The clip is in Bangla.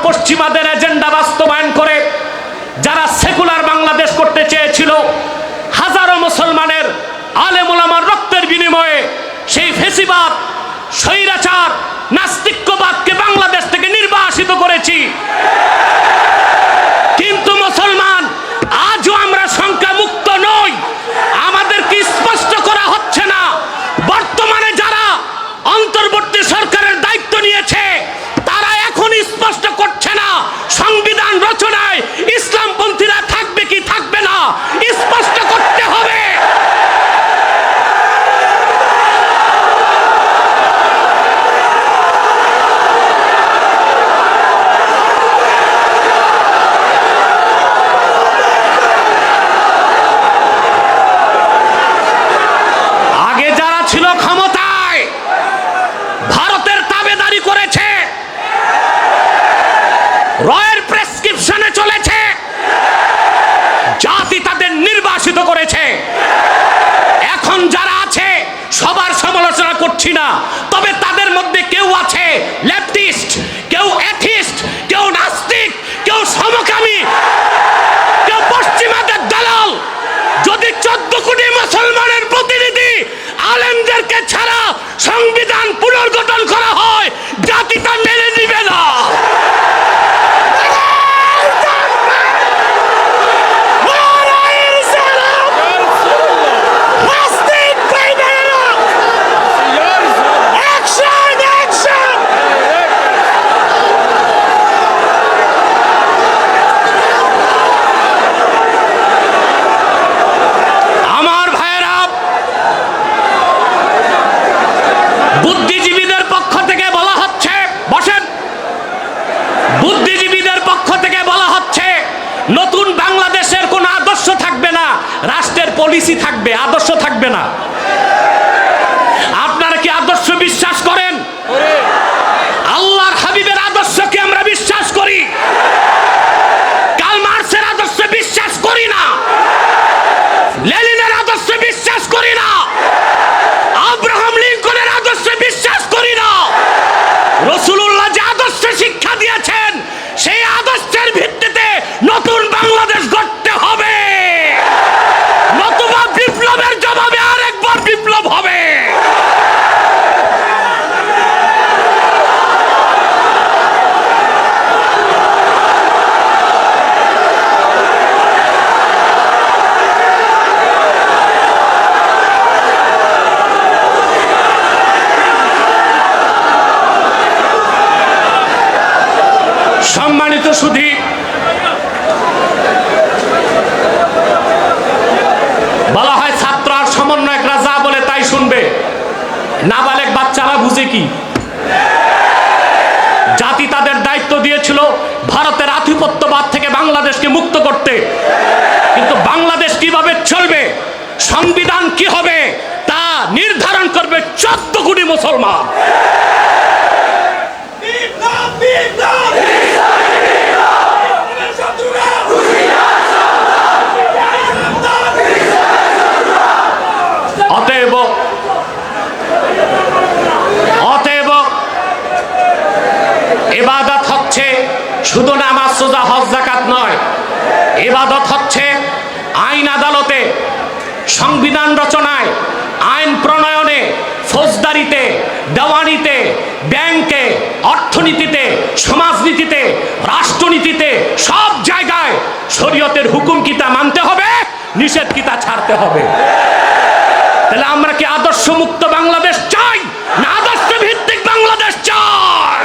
পশ্চিমাদের এজেন্ডা বাস্তবায়ন করে যারা সেকুলার বাংলাদেশ করতে চেয়েছিল, হাজারো মুসলমানের আলেম ওলামার রক্তের বিনিময়ে সেই ফেসিবাদ, স্বৈরাচার, নাস্তিক্যবাদকে বাংলাদেশ থেকে নির্বাসিত করেছি। কিন্তু মুসলমান, আজও আমরা সংখ্যা মুক্ত নই। আমাদেরকে স্পষ্ট করা হচ্ছে না বর্তমানে যারা অন্তর্বর্তী সরকারের দায়িত্ব নিয়েছে তারা এখন স্পষ্ট করছে না সংবিধান রচনায় ইসলামপন্থীরা থাকবে কি থাকবে না, স্পষ্ট করতে হবে। আগে যারা ছিল ক্ষমতায় ভারতের তাবেদারি করেছে, রয়ের প্রেসক্রিপশনে চলেছে, জাতি তাদের নির্বাসিত করেছে। এখন যারা আছে সবার সমালোচনা করছি না, তবে তাদের মধ্যে কেউ আছে লেফটিস্ট, কেউ অ্যাথিস্ট, কেউ নাস্তিক, কেউ সমকামী, কেউ পশ্চিমাদের দালাল। যদি 14 কোটি মুসলমানের প্রতিনিধি আলেমদেরকে ছাড়া সংবিধান পুনর্গঠন করা হয়, জাতি তা মেনে নিবে না। বুদ্ধিজীবীদের পক্ষ থেকে বলা হচ্ছে, বসেন, বুদ্ধিজীবীদের পক্ষ থেকে বলা হচ্ছে নতুন বাংলাদেশের কোন আদর্শ থাকবে না, রাষ্ট্রের পলিসি থাকবে, আদর্শ থাকবে না। আপনারা কি আদর্শ বিশ্বাস করেন? আল্লাহর হাবিবের আদর্শকে আমরা বিশ্বাস করি, কার্ল মার্ক্সের আদর্শে বিশ্বাস করি না, লেনিনের আদর্শে বিশ্বাস করি না, আব্রাহাম লিঙ্কনের আদর্শে বিশ্বাস করি না। রাসূলুল্লাহ যে আদর্শে শিক্ষা দিয়েছেন সেই আদর্শের ভিত্তিতে নতুন বাংলাদেশ গড়তে হবে, নতুবা বিপ্লবের জবাবে আরেকবার বিপ্লব হবে। সম্মানিত সুধী, বলা হয় ছাত্র আর সমন্বয়করা যা বলে তাই শুনবে, নাবালেগ বাচ্চারা বুঝে কি? জাতি তাদের দায়িত্ব দিয়েছিল ভারতের আধিপত্যবাদ থেকে বাংলাদেশকে মুক্ত করতে, কিন্তু বাংলাদেশ কিভাবে চলবে, সংবিধান কি হবে তা নির্ধারণ করবে 14 কোটি মুসলমান। অতএব ইবাদত হচ্ছে শুধু নামাজ, রোজা, হজ, যাকাত নয়। ইবাদত হচ্ছে আইন আদালতে, সংবিধান রচনায়, আইন প্রণয়নে, ফৌজদারিতে, দেওয়ানিতে, ব্যাংকে, অর্থনীতিতে, সমাজনীতিতে, রাষ্ট্রনীতিতে, সব জায়গায় শরীয়তের হুকুম কিতা মানতে হবে, নিষেধ কিতা ছাড়তে হবে। তাহলে আমরা কি আদর্শ মুক্ত বাংলাদেশ চাই না আদর্শ ভিত্তিক বাংলাদেশ চাই?